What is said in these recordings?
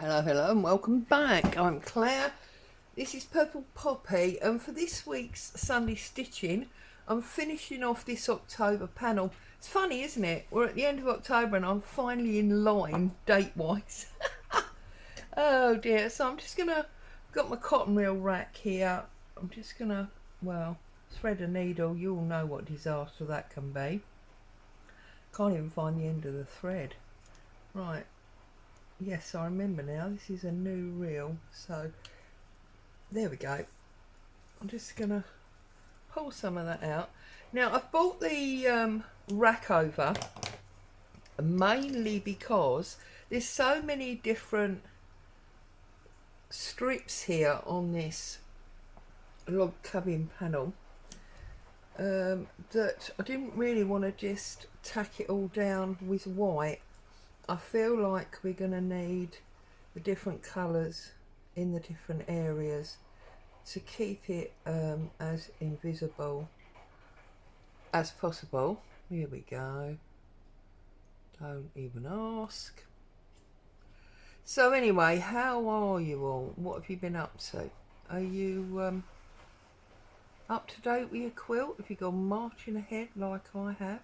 Hello, hello, and welcome back. I'm Claire. This is Purple Poppy, and for this week's Sunday stitching, I'm finishing off this October panel. It's funny, isn't it? We're at the end of October, and I'm finally in line date-wise. Oh dear! So I'm just gonna got my cotton reel rack here. I'm just gonna thread a needle. You all know what disaster that can be. Can't even find the end of the thread. Right. Yes, I remember now. This is a new reel, so there we go. I'm just gonna pull some of that out. Now I've bought the rack over mainly because there's so many different strips here on this log cabin panel that I didn't really want to just tack it all down with white. I feel like we're going to need the different colours in the different areas to keep it as invisible as possible. Here we go. Don't even ask. So anyway, how are you all? What have you been up to? Are you up to date with your quilt? Have you gone marching ahead like I have?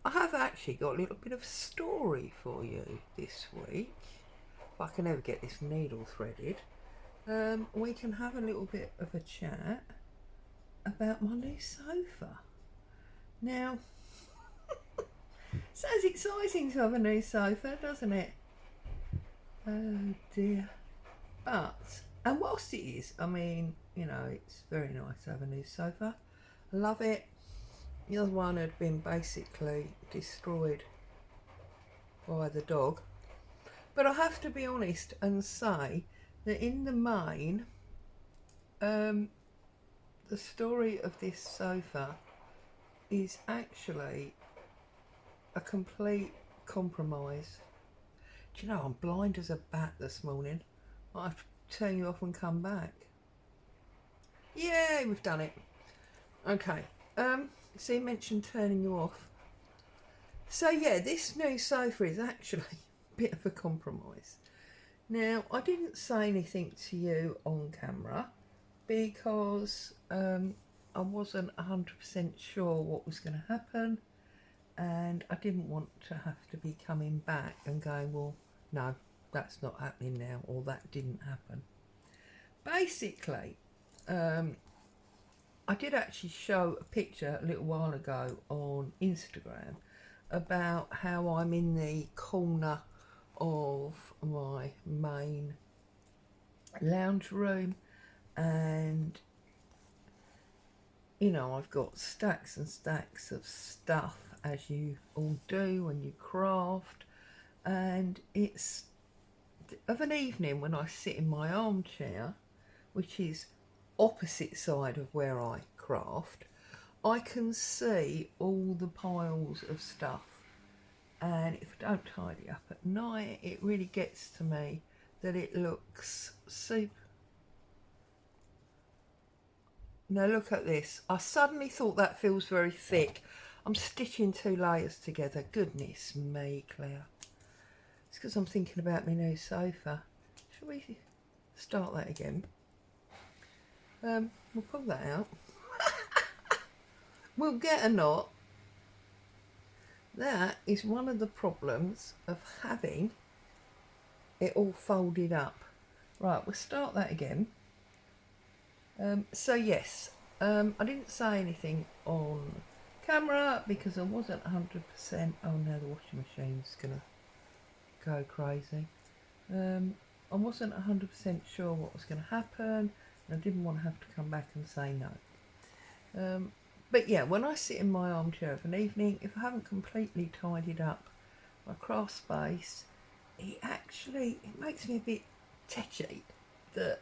I have actually got a little bit of a story for you this week. If I can ever get this needle threaded, we can have a little bit of a chat about my new sofa. Now, sounds exciting to have a new sofa, doesn't it? Oh dear. And whilst it is, I mean, you know, it's very nice to have a new sofa. I love it. The other one had been basically destroyed by the dog. But I have to be honest and say that in the main, the story of this sofa is actually a complete compromise. Do you know, I'm blind as a bat this morning. I have to turn you off and come back. Yeah, we've done it. Okay. So you mentioned turning you off. So yeah, this new sofa is actually a bit of a compromise. Now, I didn't say anything to you on camera because I wasn't 100% sure what was going to happen, and I didn't want to have to be coming back and going, well, no, that's not happening now, or that didn't happen. Basically, I did actually show a picture a little while ago on Instagram about how I'm in the corner of my main lounge room, and you know, I've got stacks and stacks of stuff, as you all do when you craft, and it's of an evening when I sit in my armchair, which is opposite side of where I craft, I can see all the piles of stuff, and if I don't tidy up at night, it really gets to me that it looks super. Now look at this. I suddenly thought that feels very thick. I'm stitching 2 layers together. Goodness me, Claire. It's because I'm thinking about my new sofa. Shall we start that again? We'll pull that out. We'll get a knot. That is one of the problems of having it all folded up. Right, we'll start that again. So yes, I didn't say anything on camera because I wasn't 100%. Oh no, the washing machine's gonna go crazy. I wasn't 100% sure what was going to happen, and I didn't want to have to come back and say no. But yeah, when I sit in my armchair of an evening, if I haven't completely tidied up my craft space, it makes me a bit tetchy that,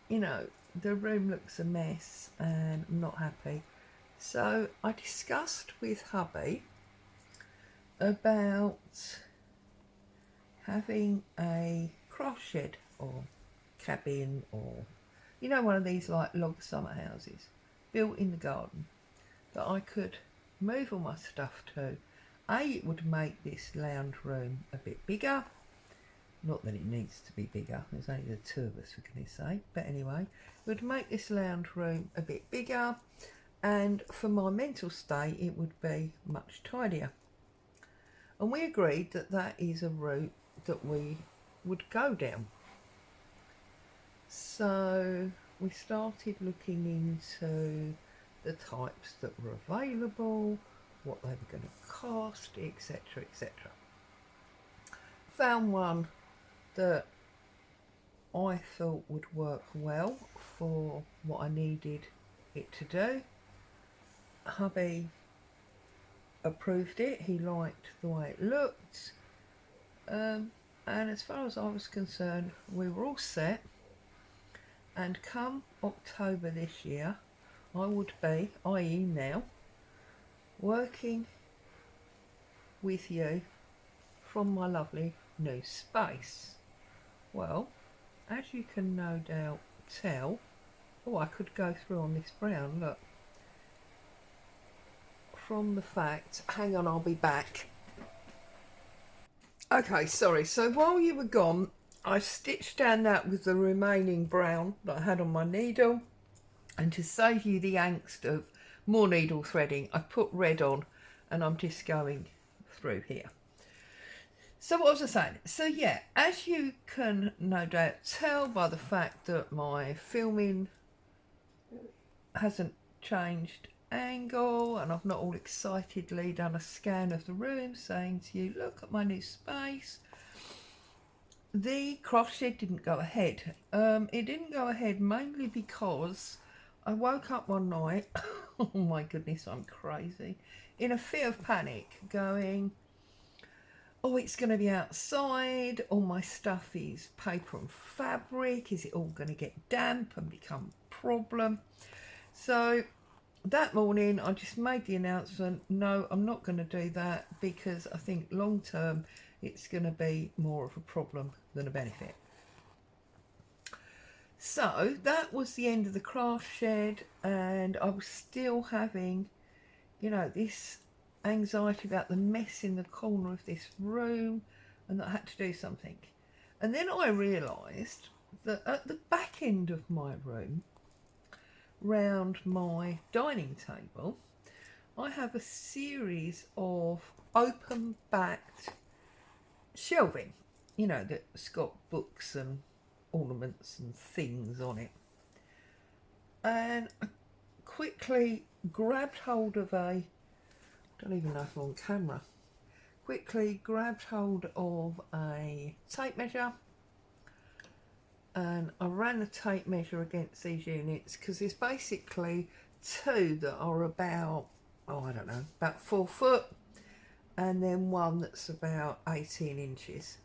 you know, the room looks a mess and I'm not happy. So I discussed with hubby about having a craft shed or cabin, or, you know, one of these like log summer houses built in the garden that I could move all my stuff to. It would make this lounge room a bit bigger, Not that it needs to be bigger, there's only the two of us for goodness sake, but anyway, it would make this lounge room a bit bigger, and for my mental state it would be much tidier. And we agreed that that is a route that we would go down. So we started looking into the types that were available, what they were going to cost, etc, etc. Found one that I thought would work well for what I needed it to do. Hubby approved it, he liked the way it looked, and as far as I was concerned we were all set, and come October this year I would be, i.e. now, working with you from my lovely new space. Well, as you can no doubt tell, oh, I could go through on this brown, look, from the fact, hang on, I'll be back. Okay, sorry, so while you were gone, I stitched down that with the remaining brown that I had on my needle, and to save you the angst of more needle threading, I put red on, and I'm just going through here. So what was I saying? So yeah, as you can no doubt tell by the fact that my filming hasn't changed angle, and I've not all excitedly done a scan of the room saying to you, look at my new space, the craft shed didn't go ahead. It didn't go ahead mainly because I woke up one night, oh my goodness, I'm crazy, in a fit of panic, going, oh, it's going to be outside, all my stuff is paper and fabric, is it all going to get damp and become a problem? So that morning I just made the announcement, no, I'm not going to do that, because I think long term it's going to be more of a problem than a benefit. So that was the end of the craft shed, and I was still having, you know, this anxiety about the mess in the corner of this room, and that I had to do something. And then I realised that at the back end of my room, round my dining table, I have a series of open backed shelving, you know, that's got books and ornaments and things on it. And I quickly grabbed hold of a, don't even know if I'm on camera, quickly grabbed hold of a tape measure, and I ran the tape measure against these units, because there's basically two that are about, oh, I don't know, about 4 foot, and then one that's about 18 inches.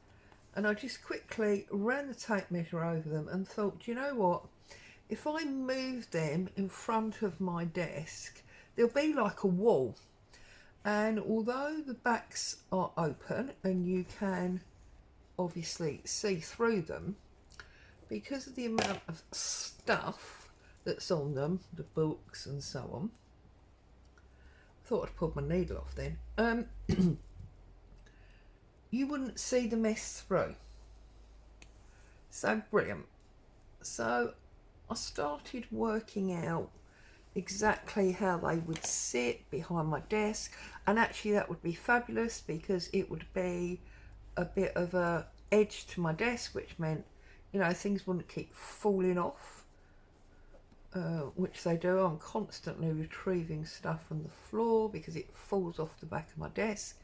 And I just quickly ran the tape measure over them and thought, do you know what, if I move them in front of my desk, they'll be like a wall. And although the backs are open and you can obviously see through them, because of the amount of stuff that's on them, the books and so on, I thought I'd pulled my needle off then, you wouldn't see the mess through. So brilliant. So I started working out exactly how they would sit behind my desk, and actually that would be fabulous, because it would be a bit of a edge to my desk, which meant, you know, things wouldn't keep falling off, which they do. I'm constantly retrieving stuff from the floor because it falls off the back of my desk,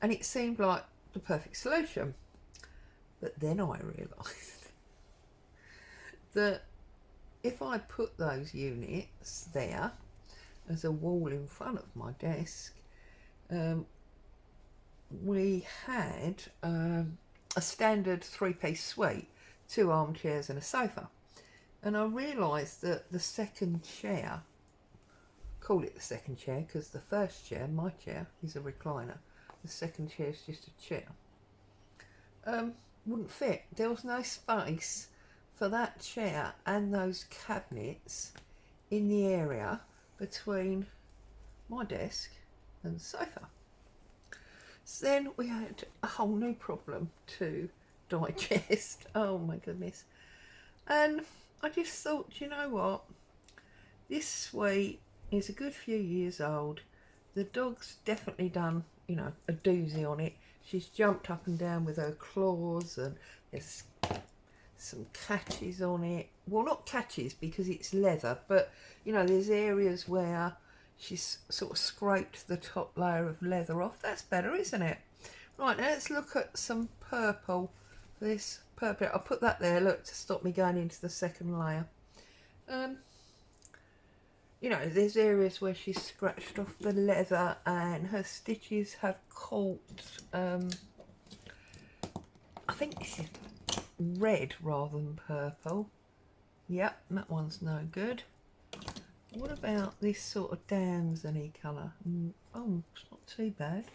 and it seemed like the perfect solution. But then I realised that if I put those units there as a wall in front of my desk, we had a standard 3-piece suite, 2 armchairs and a sofa. And I realised that the second chair, call it the second chair because the first chair, my chair, is a recliner. The second chair is just a chair. Wouldn't fit. There was no space for that chair and those cabinets in the area between my desk and the sofa. So then we had a whole new problem to digest. Oh my goodness. And I just thought, you know what? This suite is a good few years old. The dog's definitely done, you know, a doozy on it. She's jumped up and down with her claws, and there's some catches on it. Well, not catches because it's leather, but you know, there's areas where she's sort of scraped the top layer of leather off. That's better, isn't it? Right, now let's look at some purple. This purple, I'll put that there, look, to stop me going into the second layer. You know, there's areas where she's scratched off the leather and her stitches have caught, I think this is red rather than purple. Yep, that one's no good. What about this sort of damsony colour? Oh, it's not too bad.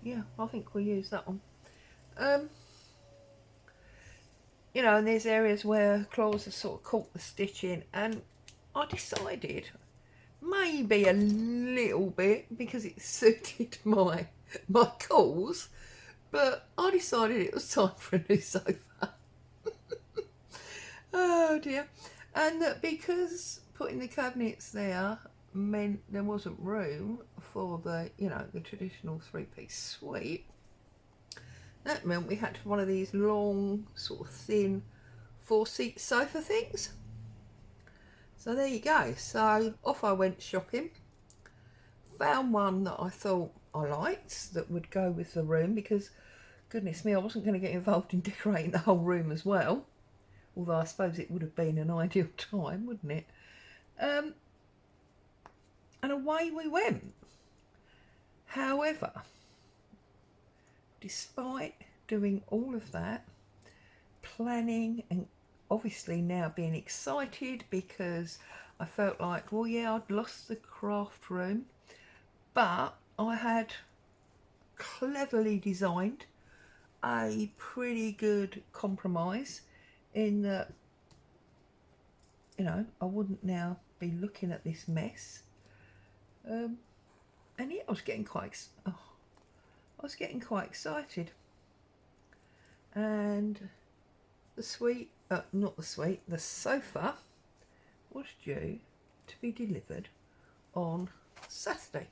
Yeah, I think we'll use that one. You know, and there's areas where claws have sort of caught the stitching, and I decided maybe a little bit because it suited my cause, but I decided it was time for a new sofa. Oh dear. And that because putting the cabinets there meant there wasn't room for the, you know, the traditional three-piece suite, that meant we had to have one of these long, sort of thin, four-seat sofa things. So there you go. So off I went shopping. Found one that I thought I liked that would go with the room, because goodness me, I wasn't going to get involved in decorating the whole room as well. Although I suppose it would have been an ideal time, wouldn't it? And away we went. However, despite doing all of that, planning, and obviously now being excited because I felt like, well, yeah, I'd lost the craft room, but I had cleverly designed a pretty good compromise in that, you know, I wouldn't now be looking at this mess. And yeah, I was getting quite excited. And the sofa was due to be delivered on Saturday.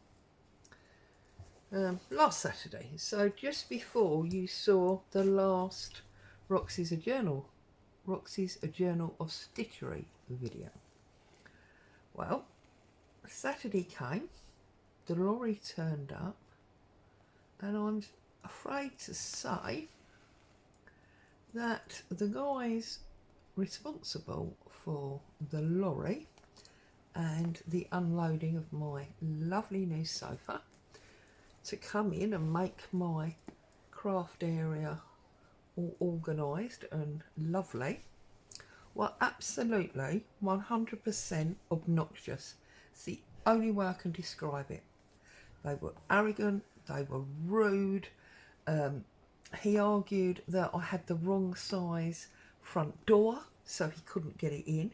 Last Saturday. So just before you saw the last Roxy's a Journal of Stitchery video. Well, Saturday came, the lorry turned up, and I'm afraid to say that the guys responsible for the lorry and the unloading of my lovely new sofa to come in and make my craft area all organised and lovely were absolutely 100% obnoxious. It's the only way I can describe it. They were arrogant, they were rude. He argued that I had the wrong size front door, so he couldn't get it in.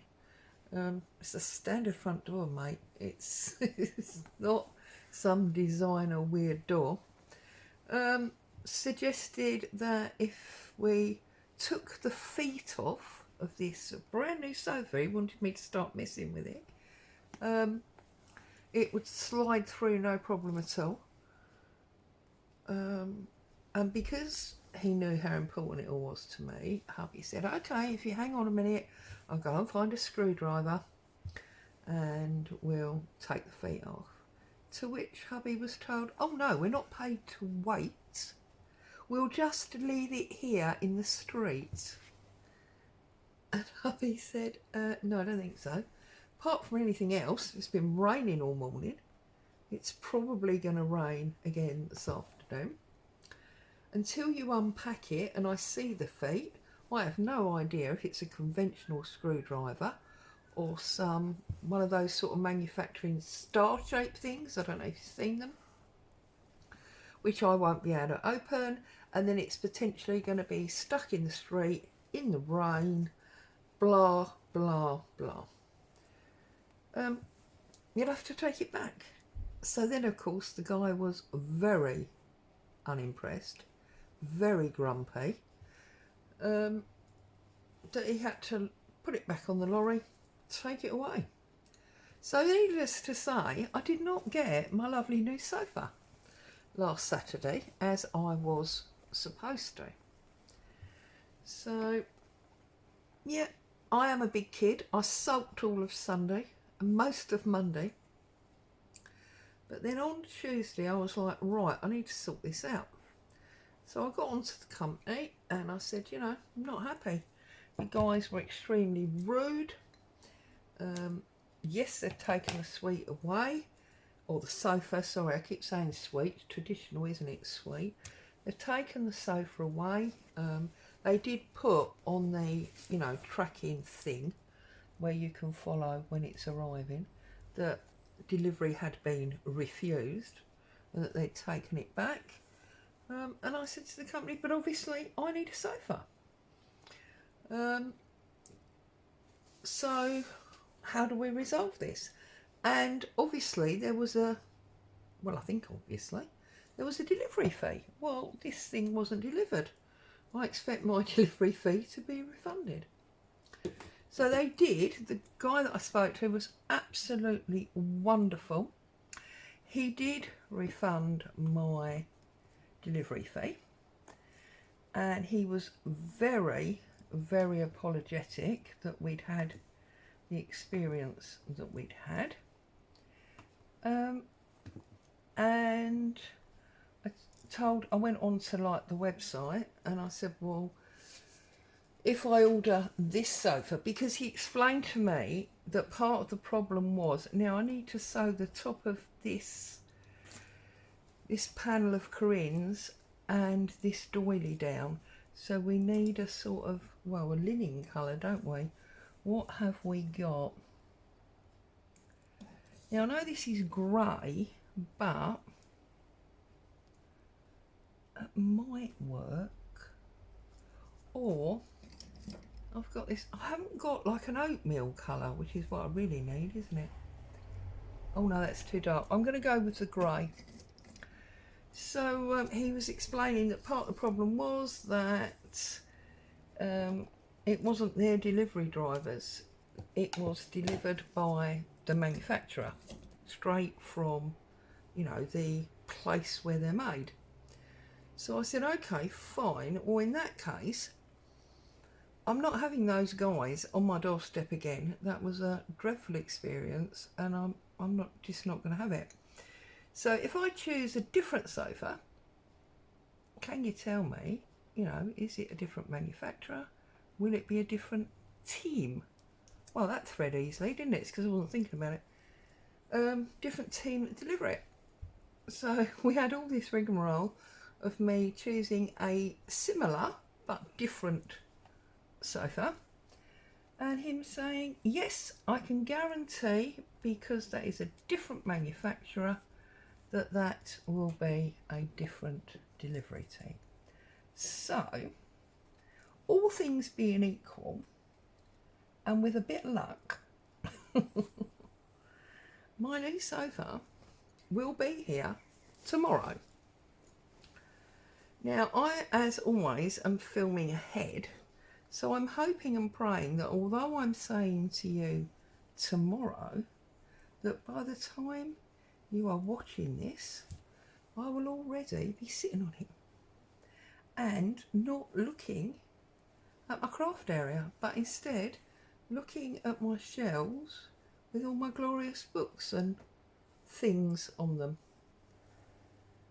It's a standard front door, mate. It's, it's not some designer weird door. Suggested that if we took the feet off of this brand new sofa, he wanted me to start messing with it. It would slide through no problem at all. And because he knew how important it all was to me, hubby said, okay, if you hang on a minute, I'll go and find a screwdriver and we'll take the feet off. To which hubby was told, oh no, we're not paid to wait. We'll just leave it here in the street. And hubby said, no, I don't think so. Apart from anything else, it's been raining all morning. It's probably going to rain again this afternoon. Until you unpack it and I see the feet, I have no idea if it's a conventional screwdriver or one of those sort of manufacturing star-shaped things. I don't know if you've seen them. Which I won't be able to open, and then it's potentially going to be stuck in the street, in the rain, blah, blah, blah. You'll have to take it back. So then, of course, the guy was very unimpressed, very grumpy, that he had to put it back on the lorry, take it away. So needless to say, I did not get my lovely new sofa last Saturday as I was supposed to. So yeah, I am a big kid. I sulked all of Sunday and most of Monday. But then on Tuesday I was like, right, I need to sort this out. So I got onto the company and I said, you know, I'm not happy. The guys were extremely rude. Yes, they've taken the suite away, or the sofa, sorry, I keep saying suite, it's traditional, isn't it, suite. They've taken the sofa away. They did put on the, you know, tracking thing where you can follow when it's arriving that delivery had been refused and that they'd taken it back. And I said to the company, but obviously I need a sofa. So how do we resolve this? And obviously there was a delivery fee. Well, this thing wasn't delivered. I expect my delivery fee to be refunded. So they did. The guy that I spoke to was absolutely wonderful. He did refund my delivery fee, and he was very, very apologetic that we'd had the experience that we'd had. And I went on to like the website and I said, well, if I order this sofa, because he explained to me that part of the problem was, now I need to sew the top of this panel of Corinne's and this doily down. So we need a sort of, well, a linen colour, don't we? What have we got? Now I know this is grey, but it might work. Or I've got this, I haven't got like an oatmeal colour, which is what I really need, isn't it? Oh no, that's too dark. I'm going to go with the grey. So he was explaining that part of the problem was that it wasn't their delivery drivers. It was delivered by the manufacturer, straight from, you know, the place where they're made. So I said, okay, fine. Well, in that case, I'm not having those guys on my doorstep again. That was a dreadful experience, and I'm not going to have it. So if I choose a different sofa, can you tell me, you know, is it a different manufacturer? Will it be a different team? Well, that thread easily, didn't it? It's because I wasn't thinking about it. Different team that deliver it. So we had all this rigmarole of me choosing a similar but different sofa, and him saying, yes, I can guarantee, because that is a different manufacturer, that will be a different delivery team. So, all things being equal, and with a bit of luck, my new sofa will be here tomorrow. Now, I, as always, am filming ahead, so I'm hoping and praying that although I'm saying to you tomorrow, that by the time you are watching this, I will already be sitting on it and not looking at my craft area, but instead looking at my shelves with all my glorious books and things on them.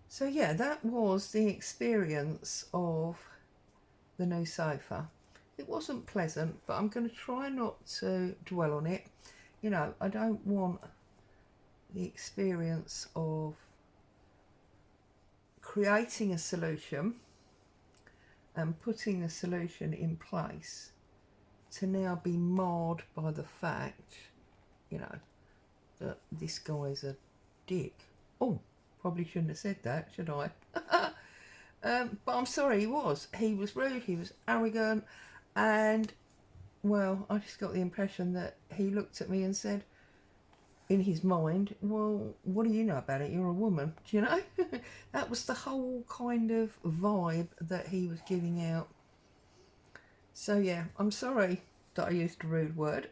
So yeah, that was the experience of the new sofa. It wasn't pleasant, but I'm going to try not to dwell on it. You know, I don't want the experience of creating a solution and putting the solution in place to now be marred by the fact, you know, that this guy's a dick. Oh, probably shouldn't have said that, should I? But I'm sorry, he was. He was rude, he was arrogant, and, well, I just got the impression that he looked at me and said, in his mind, well, what do you know about it? You're a woman, do you know? That was the whole kind of vibe that he was giving out. So yeah, I'm sorry that I used a rude word.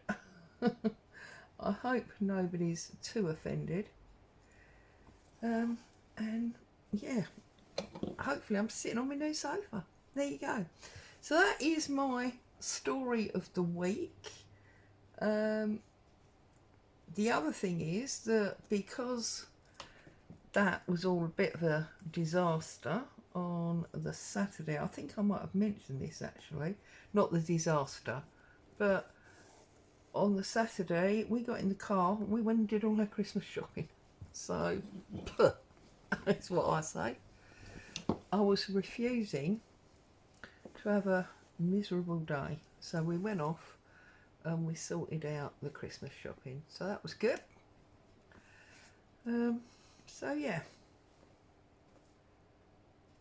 I hope nobody's too offended. And yeah, hopefully I'm sitting on my new sofa. There you go. So that is my story of the week. The other thing is that because that was all a bit of a disaster on the Saturday, I think I might have mentioned this actually, not the disaster, but on the Saturday we got in the car and we went and did all our Christmas shopping. So that's what I say. I was refusing to have a miserable day, so we went off and we sorted out the Christmas shopping, so that was good. So yeah,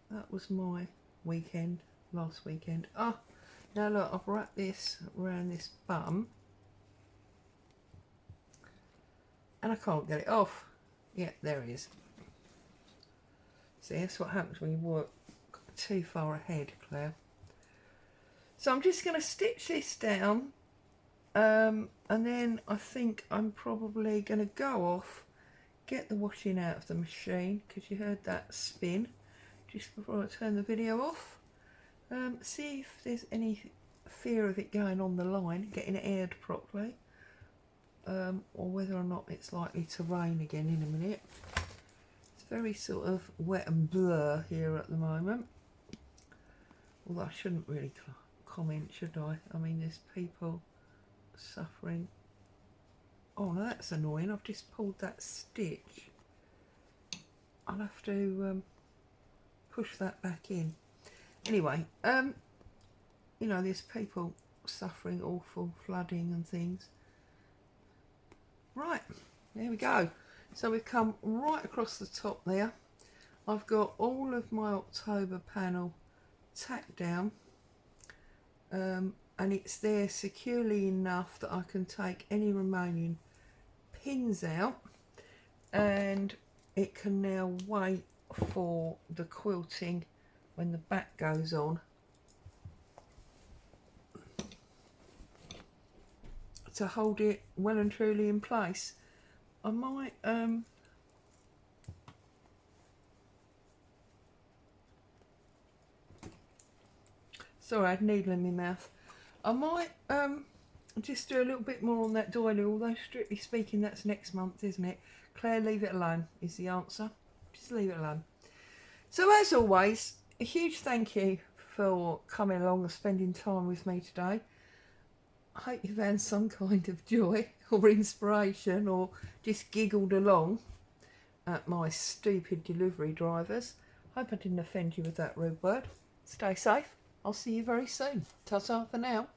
that was my weekend, last weekend. Oh, now look, I've wrapped this around this bum and I can't get it off. Yeah, there it is. See, that's what happens when you work too far ahead, Claire. So I'm just going to stitch this down, and then I think I'm probably going to go off, get the washing out of the machine, because you heard that spin just before I turn the video off. See if there's any fear of it going on the line, getting it aired properly, or whether or not it's likely to rain again in a minute. It's very sort of wet and blur here at the moment. Although I shouldn't really comment, should I? I mean, there's people suffering. Oh no, that's annoying. I've just pulled that stitch. I'll have to push that back in. Anyway, you know, there's people suffering awful flooding and things. Right, there we go. So we've come right across the top there. I've got all of my October panel tacked down, and it's there securely enough that I can take any remaining pins out, and it can now wait for the quilting when the back goes on to hold it well and truly in place. I might sorry, I had a needle in my mouth. I might just do a little bit more on that doily, although strictly speaking that's next month, isn't it? Claire, leave it alone is the answer. Just leave it alone. So as always, a huge thank you for coming along and spending time with me today. I hope you've had some kind of joy or inspiration, or just giggled along at my stupid delivery drivers. Hope I didn't offend you with that rude word. Stay safe. I'll see you very soon. Ta-ta for now.